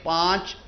5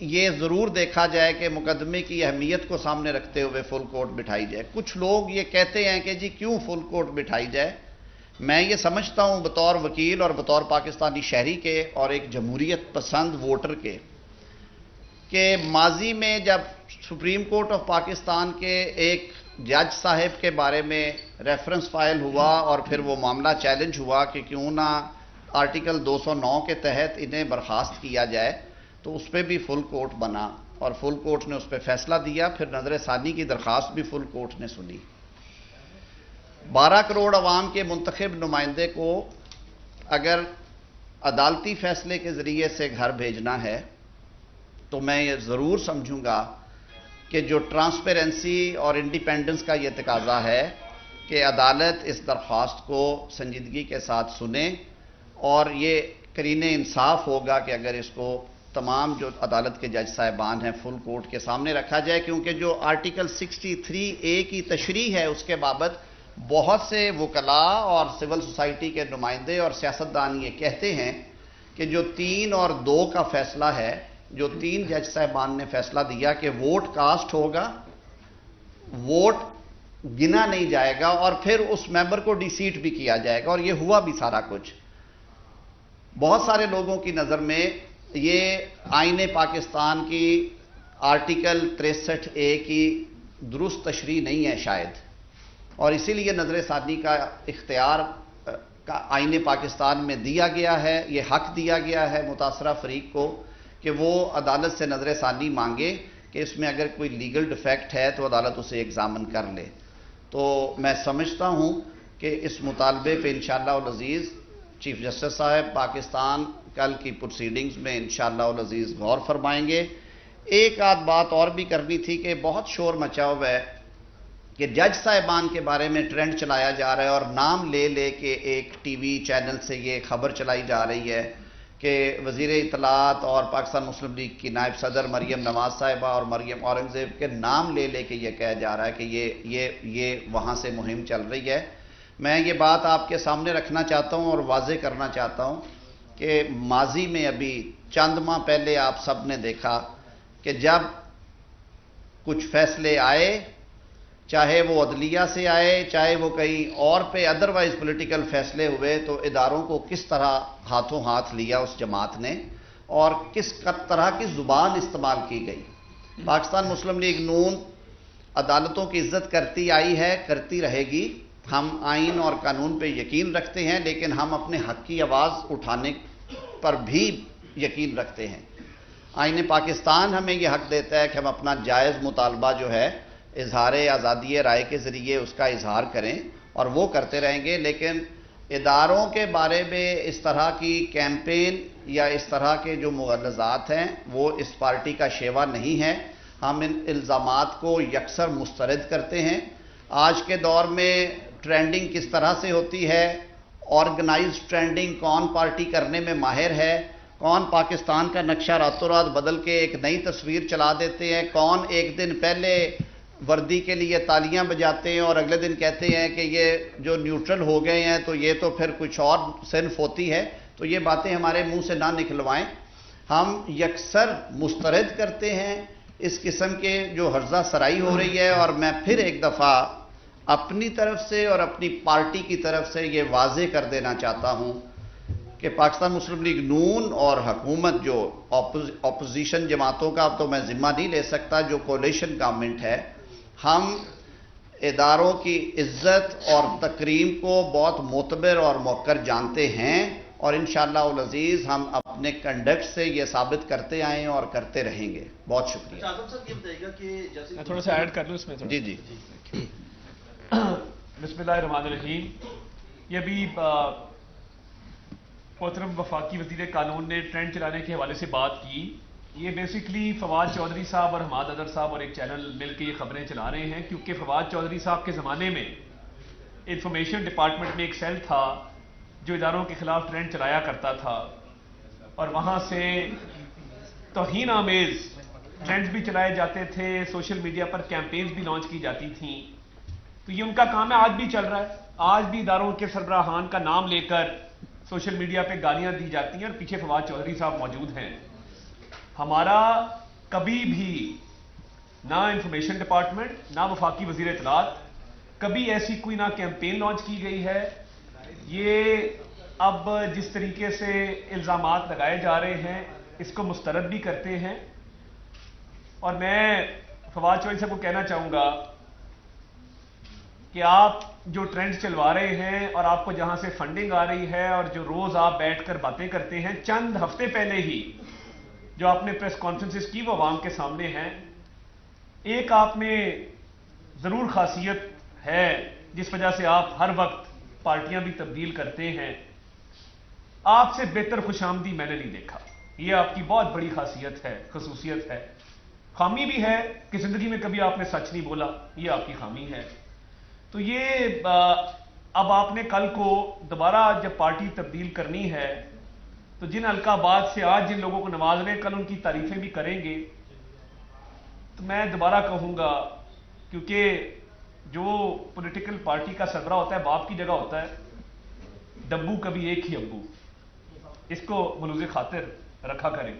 یہ ضرور دیکھا جائے کہ مقدمے کی اہمیت کو سامنے رکھتے ہوئے فل کورٹ بٹھائی جائے. کچھ لوگ یہ کہتے ہیں کہ جی کیوں فل کورٹ بٹھائی جائے. میں یہ سمجھتا ہوں بطور وکیل اور بطور پاکستانی شہری کے اور ایک جمہوریت پسند ووٹر کے کہ ماضی میں جب سپریم کورٹ آف پاکستان کے ایک جج صاحب کے بارے میں ریفرنس فائل ہوا اور پھر وہ معاملہ چیلنج ہوا کہ کیوں نہ آرٹیکل 209 کے تحت انہیں برخاست کیا جائے، تو اس پہ بھی فل کورٹ بنا اور فل کورٹ نے اس پہ فیصلہ دیا. پھر نظر ثانی کی درخواست بھی فل کورٹ نے سنی. 12 کروڑ عوام کے منتخب نمائندے کو اگر عدالتی فیصلے کے ذریعے سے گھر بھیجنا ہے تو میں یہ ضرور سمجھوں گا کہ جو ٹرانسپیرنسی اور انڈیپینڈنس کا یہ تقاضا ہے کہ عدالت اس درخواست کو سنجیدگی کے ساتھ سنے، اور یہ قرین انصاف ہوگا کہ اگر اس کو تمام جو عدالت کے جج صاحبان ہیں فل کورٹ کے سامنے رکھا جائے، کیونکہ جو آرٹیکل 63A کی تشریح ہے اس کے بابت بہت سے وکلاء اور سول سوسائٹی کے نمائندے اور سیاستدان یہ کہتے ہیں کہ جو 3 اور 2 کا فیصلہ ہے، جو 3 جج صاحبان نے فیصلہ دیا کہ ووٹ کاسٹ ہوگا، ووٹ گنا نہیں جائے گا اور پھر اس ممبر کو ڈی سیٹ بھی کیا جائے گا، اور یہ ہوا بھی سارا کچھ. بہت سارے لوگوں کی نظر میں یہ آئین پاکستان کی آرٹیکل 63A کی درست تشریح نہیں ہے شاید، اور اسی لیے نظر ثانی کا اختیار کا آئین پاکستان میں دیا گیا ہے. یہ حق دیا گیا ہے متاثرہ فریق کو کہ وہ عدالت سے نظر ثانی مانگے کہ اس میں اگر کوئی لیگل ڈیفیکٹ ہے تو عدالت اسے ایگزامن کر لے. تو میں سمجھتا ہوں کہ اس مطالبے پہ انشاءاللہ العزیز چیف جسٹس صاحب پاکستان کل کی پروسیڈنگز میں انشاءاللہ العزیز غور فرمائیں گے. ایک آدھ بات اور بھی کرنی تھی کہ بہت شور مچا ہوا ہے کہ جج صاحبان کے بارے میں ٹرینڈ چلایا جا رہا ہے اور نام لے لے کے ایک ٹی وی چینل سے یہ خبر چلائی جا رہی ہے کہ وزیر اطلاعات اور پاکستان مسلم لیگ کی نائب صدر مریم نواز صاحبہ اور مریم اورنگزیب کے نام لے لے کے یہ کہا جا رہا ہے کہ یہ وہاں سے مہم چل رہی ہے. میں یہ بات آپ کے سامنے رکھنا چاہتا ہوں اور واضح کرنا چاہتا ہوں کہ ماضی میں ابھی چند ماہ پہلے آپ سب نے دیکھا کہ جب کچھ فیصلے آئے، چاہے وہ عدلیہ سے آئے چاہے وہ کہیں اور پہ ادروائز پولیٹیکل فیصلے ہوئے، تو اداروں کو کس طرح ہاتھوں ہاتھ لیا اس جماعت نے اور کس طرح کی زبان استعمال کی گئی. پاکستان مسلم لیگ نون عدالتوں کی عزت کرتی آئی ہے، کرتی رہے گی. ہم آئین اور قانون پہ یقین رکھتے ہیں، لیکن ہم اپنے حق کی آواز اٹھانے پر بھی یقین رکھتے ہیں. آئین پاکستان ہمیں یہ حق دیتا ہے کہ ہم اپنا جائز مطالبہ جو ہے اظہار آزادی رائے کے ذریعے اس کا اظہار کریں، اور وہ کرتے رہیں گے. لیکن اداروں کے بارے میں اس طرح کی کیمپین یا اس طرح کے جو مغلظات ہیں وہ اس پارٹی کا شیوا نہیں ہے. ہم ان الزامات کو یکسر مسترد کرتے ہیں. آج کے دور میں ٹرینڈنگ کس طرح سے ہوتی ہے، آرگنائز ٹرینڈنگ کون پارٹی کرنے میں ماہر ہے، کون پاکستان کا نقشہ راتوں رات بدل کے ایک نئی تصویر چلا دیتے ہیں، کون ایک دن پہلے وردی کے لیے تالیاں بجاتے ہیں اور اگلے دن کہتے ہیں کہ یہ جو نیوٹرل ہو گئے ہیں تو یہ تو پھر کچھ اور صنف ہوتی ہے. تو یہ باتیں ہمارے منہ سے نہ نکلوائیں. ہم یکسر مسترد کرتے ہیں اس قسم کے جو ہرزہ سرائی ہو رہی ہے. اور میں پھر ایک دفعہ اپنی طرف سے اور اپنی پارٹی کی طرف سے یہ واضح کر دینا چاہتا ہوں کہ پاکستان مسلم لیگ نون اور حکومت جو اپوزیشن جماعتوں کا اب تو میں ذمہ نہیں لے سکتا، جو کولیشن گورنمنٹ ہے، ہم اداروں کی عزت اور تکریم کو بہت معتبر اور موقر جانتے ہیں، اور انشاءاللہ العزیز ہم اپنے کنڈکٹ سے یہ ثابت کرتے آئے ہیں اور کرتے رہیں گے. بہت شکریہ. میں تھوڑا سا ایڈ کر لوں اس میں. جی جی. بسم اللہ الرحمن الرحیم. یہ ابھی محترم وفاقی وزیر قانون نے ٹرینڈ چلانے کے حوالے سے بات کی. یہ بیسکلی فواد چودھری صاحب اور حماد اظہر صاحب اور ایک چینل مل کے یہ خبریں چلا رہے ہیں، کیونکہ فواد چودھری صاحب کے زمانے میں انفارمیشن ڈپارٹمنٹ میں ایک سیل تھا جو اداروں کے خلاف ٹرینڈ چلایا کرتا تھا، اور وہاں سے توہین آمیز ٹرینڈز بھی چلائے جاتے تھے، سوشل میڈیا پر کیمپینز بھی لانچ کی جاتی تھیں. تو یہ ان کا کام ہے، آج بھی چل رہا ہے. آج بھی اداروں کے سربراہان کا نام لے کر سوشل میڈیا پہ گالیاں دی جاتی ہیں اور پیچھے فواد چودھری صاحب موجود ہیں. ہمارا کبھی بھی نہ انفارمیشن ڈپارٹمنٹ نہ وفاقی وزیر اطلاعات کبھی ایسی کوئی نہ کیمپین لانچ کی گئی ہے. یہ اب جس طریقے سے الزامات لگائے جا رہے ہیں اس کو مسترد بھی کرتے ہیں. اور میں فواد چودھری صاحب کو کہنا چاہوں گا کہ آپ جو ٹرینڈ چلوا رہے ہیں اور آپ کو جہاں سے فنڈنگ آ رہی ہے اور جو روز آپ بیٹھ کر باتیں کرتے ہیں، چند ہفتے پہلے ہی جو آپ نے پریس کانفرنسز کی وہ عوام کے سامنے ہیں. ایک آپ میں ضرور خاصیت ہے جس وجہ سے آپ ہر وقت پارٹیاں بھی تبدیل کرتے ہیں. آپ سے بہتر خوش آمدی میں نے نہیں دیکھا. یہ آپ کی بہت بڑی خاصیت ہے، خصوصیت ہے. خامی بھی ہے کہ زندگی میں کبھی آپ نے سچ نہیں بولا، یہ آپ کی خامی ہے. تو یہ اب آپ نے کل کو دوبارہ جب پارٹی تبدیل کرنی ہے تو جن حلقہ آباد سے آج جن لوگوں کو نواز رہے ہیں کل ان کی تعریفیں بھی کریں گے. تو میں دوبارہ کہوں گا، کیونکہ جو پولیٹیکل پارٹی کا سربراہ ہوتا ہے باپ کی جگہ ہوتا ہے. ڈبو کبھی ایک ہی ابو، اس کو ملوز خاطر رکھا کریں.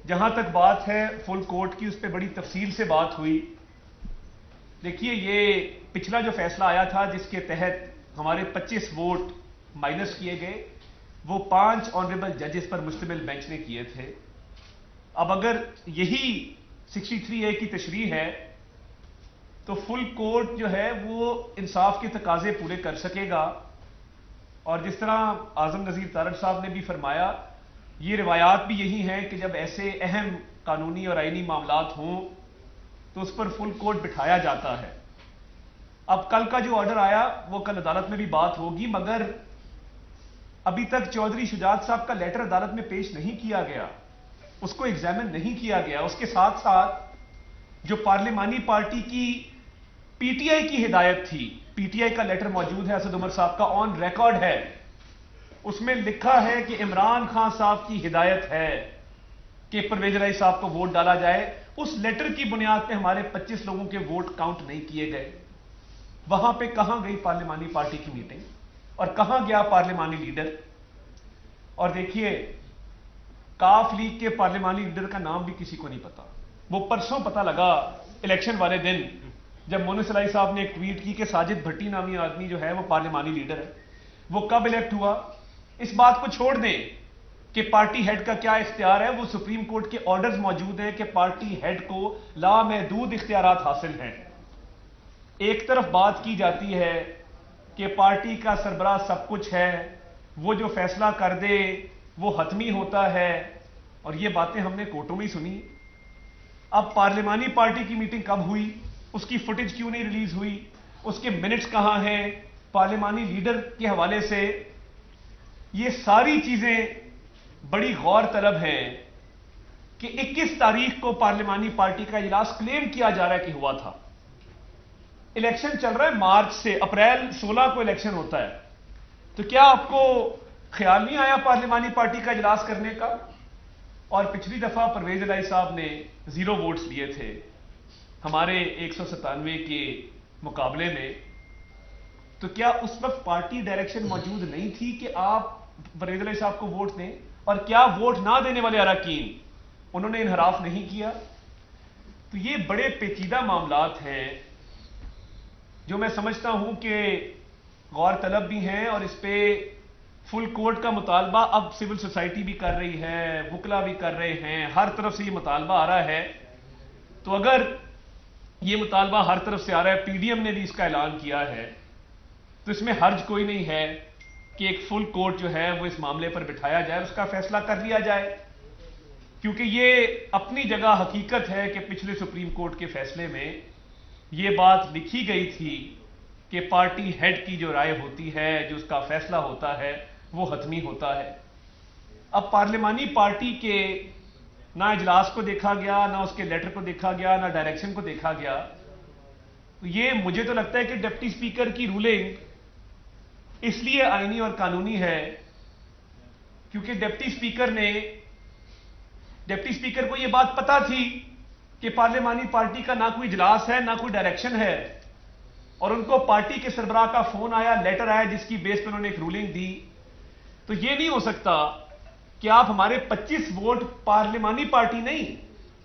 جہاں تک بات ہے فل کورٹ کی، اس پہ بڑی تفصیل سے بات ہوئی. دیکھیے یہ پچھلا جو فیصلہ آیا تھا جس کے تحت ہمارے 25 ووٹ مائنس کیے گئے، وہ 5 آنریبل ججز پر مشتمل بینچ نے کیے تھے. اب اگر یہی 63A کی تشریح ہے تو فل کورٹ جو ہے وہ انصاف کے تقاضے پورے کر سکے گا. اور جس طرح اعظم نذیر تارڑ صاحب نے بھی فرمایا، یہ روایات بھی یہی ہیں کہ جب ایسے اہم قانونی اور آئینی معاملات ہوں تو اس پر فل کورٹ بٹھایا جاتا ہے. اب کل کا جو آرڈر آیا وہ کل عدالت میں بھی بات ہوگی، مگر ابھی تک چودھری شجاعت صاحب کا لیٹر عدالت میں پیش نہیں کیا گیا، اس کو ایگزامن نہیں کیا گیا. اس کے ساتھ ساتھ جو پارلیمانی پارٹی کی پی ٹی آئی کی ہدایت تھی، پی ٹی آئی کا لیٹر موجود ہے اسد عمر صاحب کا، آن ریکارڈ ہے. اس میں لکھا ہے کہ عمران خان صاحب کی ہدایت ہے کہ پرویز الہی صاحب کو ووٹ ڈالا جائے. اس لیٹر کی بنیاد پہ ہمارے 25 لوگوں کے ووٹ کاؤنٹ نہیں کیے گئے. وہاں پہ کہاں گئی پارلیمانی پارٹی کی میٹنگ اور کہاں گیا پارلیمانی لیڈر؟ اور دیکھیے کاف لیگ کے پارلیمانی لیڈر کا نام بھی کسی کو نہیں پتا. وہ پرسوں پتا لگا الیکشن والے دن جب مونس الہی صاحب نے ایک ٹویٹ کی کہ ساجد بھٹی نامی آدمی جو ہے وہ پارلیمانی لیڈر ہے. وہ کب الیکٹ ہوا؟ اس بات کو چھوڑ دیں کہ پارٹی ہیڈ کا کیا اختیار ہے، وہ سپریم کورٹ کے آرڈرز موجود ہیں کہ پارٹی ہیڈ کو لامحدود اختیارات حاصل ہیں. ایک طرف بات کی جاتی ہے کہ پارٹی کا سربراہ سب کچھ ہے، وہ جو فیصلہ کر دے وہ حتمی ہوتا ہے، اور یہ باتیں ہم نے کورٹوں میں ہی سنی. اب پارلیمانی پارٹی کی میٹنگ کب ہوئی؟ اس کی فوٹیج کیوں نہیں ریلیز ہوئی؟ اس کے منٹس کہاں ہیں پارلیمانی لیڈر کے حوالے سے؟ یہ ساری چیزیں بڑی غور طلب ہیں کہ 21 تاریخ کو پارلیمانی پارٹی کا اجلاس کلیم کیا جا رہا ہے کہ ہوا تھا. الیکشن چل رہا ہے مارچ سے، اپریل 16 کو الیکشن ہوتا ہے. تو کیا آپ کو خیال نہیں آیا پارلیمانی پارٹی کا اجلاس کرنے کا؟ اور پچھلی دفعہ پرویز الہی صاحب نے 0 ووٹس لیے تھے ہمارے 197 کے مقابلے میں. تو کیا اس وقت پارٹی ڈائریکشن موجود نہیں تھی کہ آپ پرویز الہی صاحب کو ووٹ دیں؟ اور کیا ووٹ نہ دینے والے اراکین انہوں نے انحراف نہیں کیا؟ تو یہ بڑے پیچیدہ معاملات ہیں جو میں سمجھتا ہوں کہ غور طلب بھی ہیں. اور اس پہ فل کورٹ کا مطالبہ اب سول سوسائٹی بھی کر رہی ہے، وکلا بھی کر رہے ہیں، ہر طرف سے یہ مطالبہ آ رہا ہے. تو اگر یہ مطالبہ ہر طرف سے آ رہا ہے، پی ڈی ایم نے بھی اس کا اعلان کیا ہے، تو اس میں حرج کوئی نہیں ہے کہ ایک فل کورٹ جو ہے وہ اس معاملے پر بٹھایا جائے، اس کا فیصلہ کر لیا جائے. کیونکہ یہ اپنی جگہ حقیقت ہے کہ پچھلے سپریم کورٹ کے فیصلے میں یہ بات لکھی گئی تھی کہ پارٹی ہیڈ کی جو رائے ہوتی ہے، جو اس کا فیصلہ ہوتا ہے، وہ حتمی ہوتا ہے. اب پارلیمانی پارٹی کے نہ اجلاس کو دیکھا گیا، نہ اس کے لیٹر کو دیکھا گیا، نہ ڈائریکشن کو دیکھا گیا. تو یہ مجھے تو لگتا ہے کہ ڈپٹی اسپیکر کی رولنگ اس لیے آئینی اور قانونی ہے کیونکہ ڈپٹی اسپیکر کو یہ بات پتا تھی کہ پارلیمانی پارٹی کا نہ کوئی اجلاس ہے، نہ کوئی ڈائریکشن ہے، اور ان کو پارٹی کے سربراہ کا فون آیا، لیٹر آیا جس کی بیس پہ انہوں نے ایک رولنگ دی. تو یہ نہیں ہو سکتا کہ آپ ہمارے 25 ووٹ پارلیمانی پارٹی نہیں،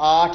8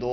2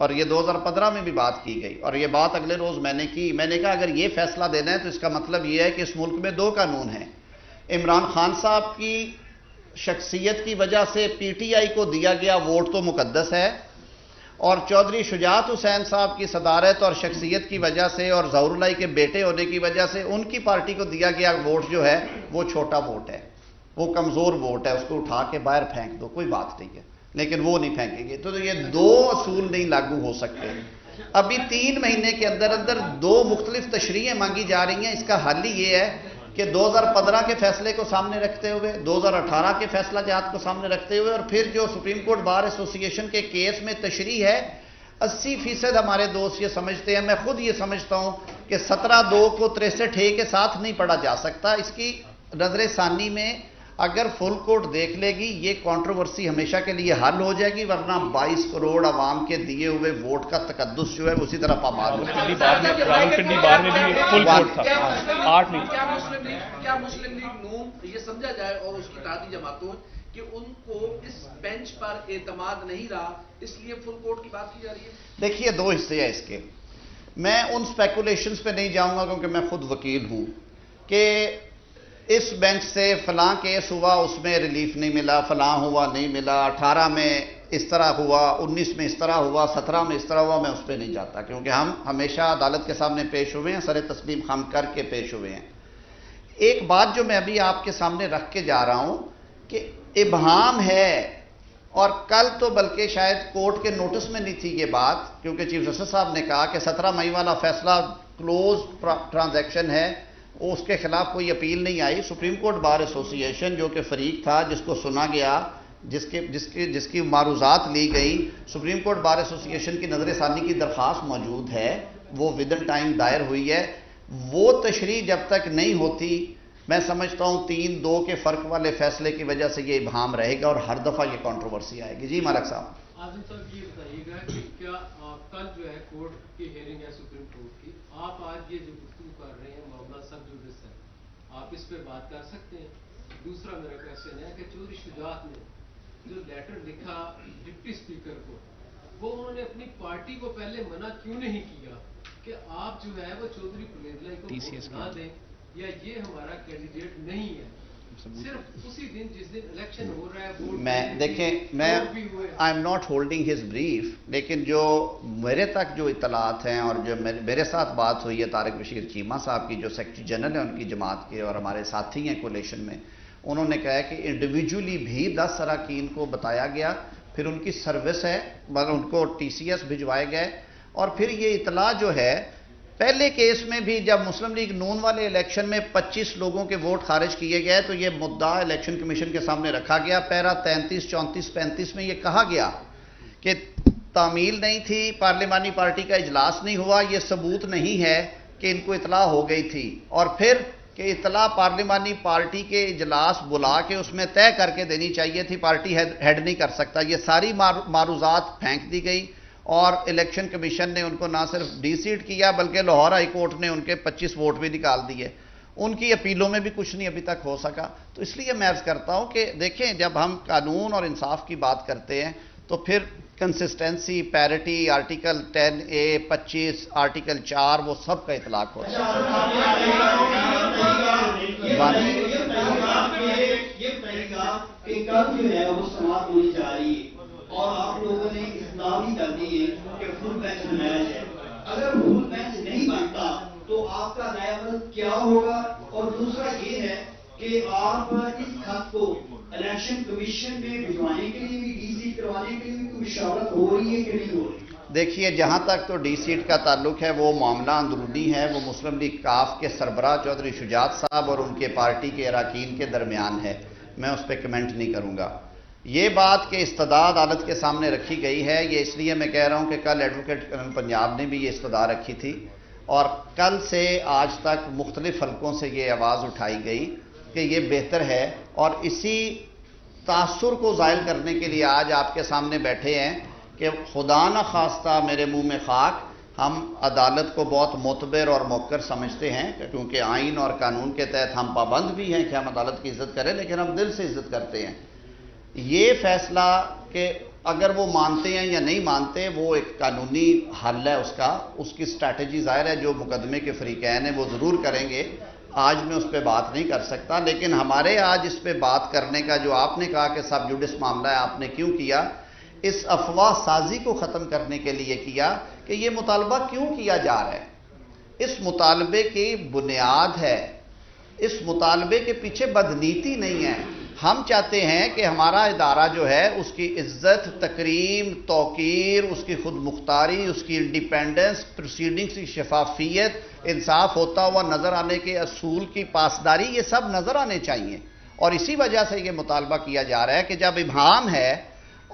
اور یہ 2015 میں بھی بات کی گئی، اور یہ بات اگلے روز میں نے کی. میں نے کہا اگر یہ فیصلہ دینا ہے تو اس کا مطلب یہ ہے کہ اس ملک میں 2 قانون ہیں. عمران خان صاحب کی شخصیت کی وجہ سے پی ٹی آئی کو دیا گیا ووٹ تو مقدس ہے، اور چودھری شجاعت حسین صاحب کی صدارت اور شخصیت کی وجہ سے اور ظہور اللہ کے بیٹے ہونے کی وجہ سے ان کی پارٹی کو دیا گیا ووٹ جو ہے وہ چھوٹا ووٹ ہے، وہ کمزور ووٹ ہے، اس کو اٹھا کے باہر پھینک دو، کوئی بات نہیں ہے، لیکن وہ نہیں پھینکیں گے. تو یہ 2 اصول نہیں لاگو ہو سکتے. ابھی 3 مہینے کے اندر اندر 2 مختلف تشریحیں مانگی جا رہی ہیں. اس کا حل ہی یہ ہے کہ 2015 کے فیصلے کو سامنے رکھتے ہوئے، 2018 کے فیصلہ جات کو سامنے رکھتے ہوئے، اور پھر جو سپریم کورٹ بار ایسوسی ایشن کے کیس میں تشریح ہے، 80% ہمارے دوست یہ سمجھتے ہیں، میں خود یہ سمجھتا ہوں کہ 17(2) کو 63(a) کے ساتھ نہیں پڑھا جا سکتا. اس کی نظر ثانی میں اگر فل کورٹ دیکھ لے گی یہ کنٹروورسی ہمیشہ کے لیے حل ہو جائے گی، ورنہ 22 کروڑ عوام کے دیے ہوئے ووٹ کا تقدس جو ہے اسی طرح پامال ہو جائے گا. راولپنڈی بار میں بھی فل کورٹ تھا، 8 نہیں. کیا مسلم لیگ نون یہ سمجھا جائے اور اس کی اتحادی جماعتوں کہ ان کو اس بینچ پر اعتماد نہیں رہا اس لیے فل کورٹ کی بات کی جا رہی ہے؟ دیکھیے 2 حصے ہیں اس کے. میں ان سپیکولیشنز پہ نہیں جاؤں گا کیونکہ میں خود وکیل ہوں کہ اس بینچ سے فلاں کیس ہوا اس میں ریلیف نہیں ملا، فلاں ہوا نہیں ملا، 18 میں اس طرح ہوا، 19 میں اس طرح ہوا، 17 میں اس طرح ہوا. میں اس پہ نہیں جاتا کیونکہ ہم ہمیشہ عدالت کے سامنے پیش ہوئے ہیں، سر تسلیم خم کر کے پیش ہوئے ہیں. ایک بات جو میں ابھی آپ کے سامنے رکھ کے جا رہا ہوں کہ ابہام ہے، اور کل تو بلکہ شاید کورٹ کے نوٹس میں نہیں تھی یہ بات، کیونکہ چیف جسٹس صاحب نے کہا کہ 17 مئی والا فیصلہ کلوز ٹرانزیکشن ہے، اس کے خلاف کوئی اپیل نہیں آئی. سپریم کورٹ بار ایسوسی ایشن جو کہ فریق تھا، جس کو سنا گیا، جس کی معروضات لی گئی، سپریم کورٹ بار ایسوسی ایشن کی نظر ثانی کی درخواست موجود ہے، وہ ودن ٹائم دائر ہوئی ہے. وہ تشریح جب تک نہیں ہوتی میں سمجھتا ہوں 3-2 کے فرق والے فیصلے کی وجہ سے یہ ابہام رہے گا اور ہر دفعہ یہ کنٹروورسی آئے گی. جی مالک صاحب. عاظم صاحب یہ بتائیے گا کہ کیا کل جو ہے کورٹ کی ہیئرنگ ہے سپریم کورٹ کی، آپ آج یہ جو گفتگو کر رہے ہیں معاملہ سب جوڈس ہے، آپ اس پہ بات کر سکتے ہیں؟ دوسرا میرا کویشچن ہے کہ چودھری شجاعت نے جو لیٹر لکھا ڈپٹی اسپیکر کو، وہ انہوں نے اپنی پارٹی کو پہلے منع کیوں نہیں کیا کہ آپ جو ہے وہ چودھری پرویز لائی کو ووٹ نہ دیں یا یہ ہمارا کینڈیڈیٹ نہیں ہے؟ صرف اسی دن جس دن الیکشن ہو رہا ہے میں دیکھیں میں I am not holding his brief, لیکن جو میرے تک جو اطلاعات ہیں اور جو میرے ساتھ بات ہوئی ہے طارق بشیر چیمہ صاحب کی جو سیکرٹری جنرل ہیں ان کی جماعت کے اور ہمارے ساتھی ہیں کولیشن میں، انہوں نے کہا کہ انڈیویجولی بھی 10 اراکین کو بتایا گیا، پھر ان کی سروس ہے مگر ان کو ٹی سی ایس بھجوائے گئے، اور پھر یہ اطلاع جو ہے پہلے کیس میں بھی جب مسلم لیگ نون والے الیکشن میں 25 لوگوں کے ووٹ خارج کیے گئے تو یہ مدعا الیکشن کمیشن کے سامنے رکھا گیا. پیرا 33, 34, 35 میں یہ کہا گیا کہ تعمیل نہیں تھی، پارلیمانی پارٹی کا اجلاس نہیں ہوا، یہ ثبوت نہیں ہے کہ ان کو اطلاع ہو گئی تھی، اور پھر کہ اطلاع پارلیمانی پارٹی کے اجلاس بلا کے اس میں طے کر کے دینی چاہیے تھی، پارٹی ہیڈ نہیں کر سکتا. یہ ساری معروضات پھینک دی گئی اور الیکشن کمیشن نے ان کو نہ صرف ڈی سیٹ کیا بلکہ لاہور ہائی کورٹ نے ان کے 25 ووٹ بھی نکال دیے. ان کی اپیلوں میں بھی کچھ نہیں ابھی تک ہو سکا. تو اس لیے میں عرض کرتا ہوں کہ دیکھیں جب ہم قانون اور انصاف کی بات کرتے ہیں تو پھر consistency, parity, article 10A 25، article 4 وہ سب کا اطلاق ہوتا ہے. اور آپ لوگوں نے اصلاح بھی کر دی ہے کہ فل بینچ بنایا جائے. اگر فل بینچ نہیں بنتا تو آپ کا نیا عمل کیا ہوگا؟ اور دوسرا یہ ہے کہ آپ اس خط کو الیکشن کمیشن میں بھجوانے کے لیے بھی، ڈی سیٹ کروانے کے لیے بھی کوئی مشاورت ہو رہی ہے کہ نہیں ہو رہی؟ دیکھیے جہاں تک تو ڈی سیٹ کا تعلق ہے وہ معاملہ اندرونی ہے، وہ مسلم لیگ کاف کے سربراہ چودھری شجاعت صاحب اور ان کے پارٹی کے اراکین کے درمیان ہے، میں اس پہ کمنٹ نہیں کروں گا. یہ بات کہ استدعا عدالت کے سامنے رکھی گئی ہے، یہ اس لیے میں کہہ رہا ہوں کہ کل ایڈوکیٹ جنرل پنجاب نے بھی یہ استدعا رکھی تھی اور کل سے آج تک مختلف حلقوں سے یہ آواز اٹھائی گئی کہ یہ بہتر ہے، اور اسی تاثر کو زائل کرنے کے لیے آج آپ کے سامنے بیٹھے ہیں کہ خدا نہ خواستہ میرے منہ میں خاک، ہم عدالت کو بہت معتبر اور موقر سمجھتے ہیں کیونکہ آئین اور قانون کے تحت ہم پابند بھی ہیں کہ ہم عدالت کی عزت کریں، لیکن ہم دل سے عزت کرتے ہیں. یہ فیصلہ کہ اگر وہ مانتے ہیں یا نہیں مانتے وہ ایک قانونی حل ہے اس کی اسٹریٹجی ظاہر ہے جو مقدمے کے فریقین ہیں وہ ضرور کریں گے. آج میں اس پہ بات نہیں کر سکتا، لیکن ہمارے آج اس پہ بات کرنے کا جو آپ نے کہا کہ سب جوڈس معاملہ ہے، آپ نے کیوں کیا؟ اس افواہ سازی کو ختم کرنے کے لیے کیا کہ یہ مطالبہ کیوں کیا جا رہا ہے. اس مطالبے کی بنیاد ہے، اس مطالبے کے پیچھے بدنیتی نہیں ہے. ہم چاہتے ہیں کہ ہمارا ادارہ جو ہے اس کی عزت، تکریم، توقیر، اس کی خود مختاری، اس کی انڈیپینڈنس، پروسیڈنگز کی شفافیت، انصاف ہوتا ہوا نظر آنے کے اصول کی پاسداری، یہ سب نظر آنے چاہیے. اور اسی وجہ سے یہ مطالبہ کیا جا رہا ہے کہ جب ابہام ہے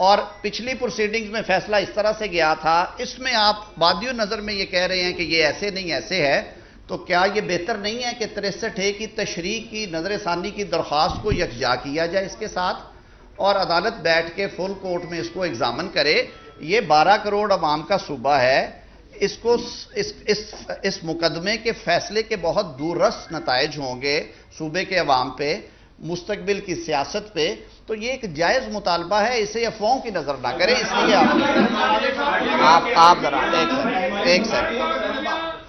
اور پچھلی پروسیڈنگز میں فیصلہ اس طرح سے گیا تھا، اس میں آپ بادی نظر میں یہ کہہ رہے ہیں کہ یہ ایسے نہیں ایسے ہے، تو کیا یہ بہتر نہیں ہے کہ 63A کی تشریح کی نظر ثانی کی درخواست کو یکجا کیا جائے اس کے ساتھ، اور عدالت بیٹھ کے فل کورٹ میں اس کو ایگزامن کرے؟ یہ 12 کروڑ عوام کا صوبہ ہے، اس مقدمے کے فیصلے کے بہت دور رس نتائج ہوں گے صوبے کے عوام پہ، مستقبل کی سیاست پہ. تو یہ ایک جائز مطالبہ ہے، اسے افواہوں کی نظر نہ کریں. اس لیے آپ ذرا ایک سیکنڈ.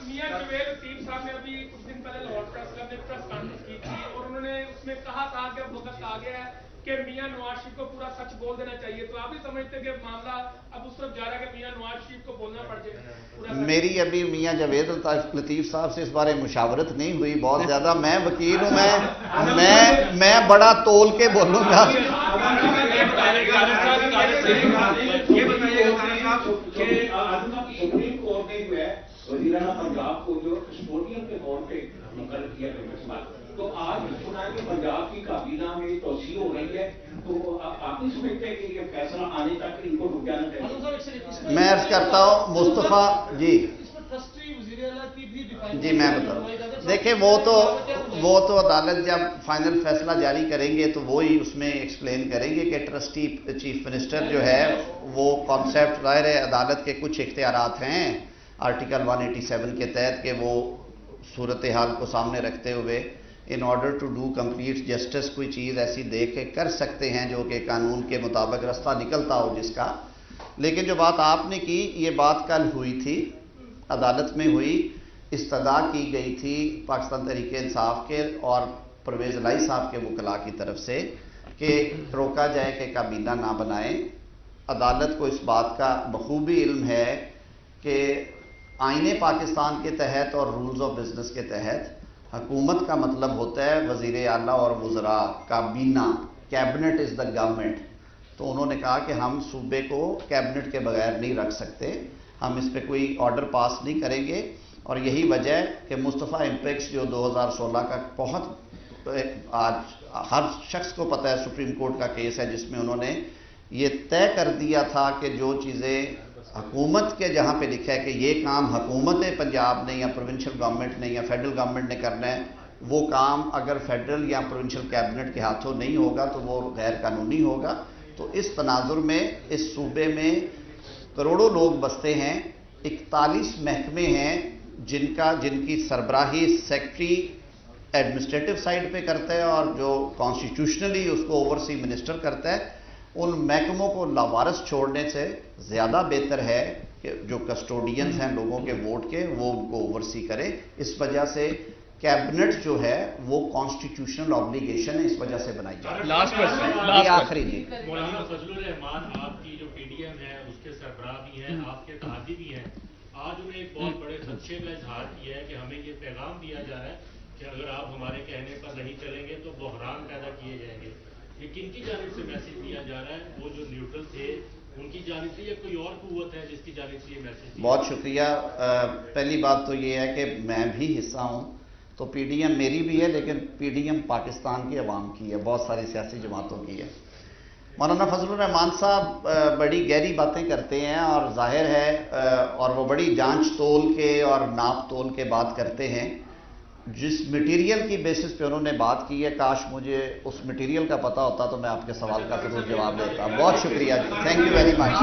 میاں جویل الطیف صاحب نے ابھی کچھ دن پہلے لاہور پریس کلب میں پریس کانفرنس کی تھی اور انہوں نے اس میں کہا تھا کہ اب وقت آ گیا ہے کہ میاں نواز شریف کو پورا سچ بول دینا چاہیے. تو آپ بھی سمجھتے کہ معاملہ اب اس طرف جا رہا ہے کہ میاں نواز شریف کو بولنا پڑ جائے؟ میری ابھی میاں جوید لطیف صاحب سے اس بارے مشاورت نہیں ہوئی بہت زیادہ. میں وکیل ہوں، میں بڑا تول کے بولوں گا. سپریم کورٹ نے جو ہے وزیراعظم پنجاب کو جو کسٹوڈین کے طور پہ مقرر کیا گیا، تو آج سنا ہے کہ پنجاب کی کابینہ میں توسیع ہو رہی ہے، تو آپ نہیں سمجھتے کہ یہ فیصلہ آنے تک ان کو رک جانا چاہیے؟ میں عرض کرتا ہوں مصطفیٰ جی میں بتاؤں. دیکھیں وہ تو عدالت جب فائنل فیصلہ جاری کریں گے تو وہی اس میں ایکسپلین کریں گے کہ ٹرسٹی چیف منسٹر جو ہے وہ کانسیپٹ ظاہر ہے عدالت کے کچھ اختیارات ہیں آرٹیکل 187 کے تحت کہ وہ صورتحال کو سامنے رکھتے ہوئے in order to do complete justice کوئی چیز ایسی دیکھ کے کر سکتے ہیں جو کہ قانون کے مطابق راستہ نکلتا ہو جس کا. لیکن جو بات آپ نے کی یہ بات کل ہوئی تھی، عدالت میں ہوئی، استدعا کی گئی تھی پاکستان تحریک انصاف کے اور پرویز الہی صاحب کے وکلاء کی طرف سے کہ روکا جائے کہ کابینہ نہ بنائیں. عدالت کو اس بات کا بخوبی علم ہے کہ آئین پاکستان کے تحت اور رولز آف بزنس کے تحت حکومت کا مطلب ہوتا ہے وزیر اعلیٰ اور وزراء، کابینہ، کیبنٹ از دا گورنمنٹ. تو انہوں نے کہا کہ ہم صوبے کو کیبنٹ کے بغیر نہیں رکھ سکتے، ہم اس پہ کوئی آرڈر پاس نہیں کریں گے. اور یہی وجہ ہے کہ مصطفیٰ امپیکس جو 2016 کا بہت آج ہر شخص کو پتہ ہے سپریم کورٹ کا کیس ہے جس میں انہوں نے یہ طے کر دیا تھا کہ جو چیزیں حکومت کے جہاں پہ لکھا ہے کہ یہ کام حکومت پنجاب نے یا پروونشل گورنمنٹ نے یا فیڈرل گورنمنٹ نے کرنا ہے، وہ کام اگر فیڈرل یا پروونشل کیبنٹ کے ہاتھوں نہیں ہوگا تو وہ غیر قانونی ہوگا. تو اس تناظر میں اس صوبے میں کروڑوں لوگ بستے ہیں، 41 محکمے ہیں جن کی سربراہی سیکٹری ایڈمنسٹریٹو سائڈ پہ کرتا ہے اور جو کانسٹیٹیوشنلی اس کو اوورسی منسٹر کرتا ہے. ان محکموں کو لاوارث چھوڑنے سے زیادہ بہتر ہے کہ جو کسٹوڈینز ہیں لوگوں کے ووٹ کے وہ ان کو اوورسی کرے. اس وجہ سے کیبنٹ جو ہے وہ کانسٹیٹیوشنل آبلیگیشن ہے، اس وجہ سے بنائی جائے. آخری جی مولانا فضل الرحمان آپ کی جو پی ڈی ایم ہے اس کے سربراہ بھی ہیں، آپ کے اتحادی بھی ہیں، آج انہیں ایک بہت بڑے خدشے کا اظہار کیا ہے کہ ہمیں یہ پیغام دیا جا رہا ہے کہ اگر آپ ہمارے کہنے پر نہیں چلیں گے تو بحران پیدا کیے جائیں گے. یہ کن کی جانب سے میسج دیا جا رہا ہے؟ وہ جو نیوٹرل تھے ان کی جانب سے یا کوئی اور قوت ہے جس کی جانب سے یہ میسج؟ بہت شکریہ. پہلی بات تو یہ ہے کہ میں بھی حصہ ہوں، تو پی ڈی ایم میری بھی ہے لیکن پی ڈی ایم پاکستان کی عوام کی ہے، بہت ساری سیاسی جماعتوں کی ہے. مولانا فضل الرحمان صاحب بڑی گہری باتیں کرتے ہیں اور ظاہر ہے اور وہ بڑی جانچ تول کے اور ناپ تول کے بات کرتے ہیں. جس مٹیریل کی بیسس پہ انہوں نے بات کی ہے، کاش مجھے اس مٹیریل کا پتہ ہوتا تو میں آپ کے سوال کا ضرور جواب دیتا. بہت شکریہ جی، تھینک یو ویری مچ.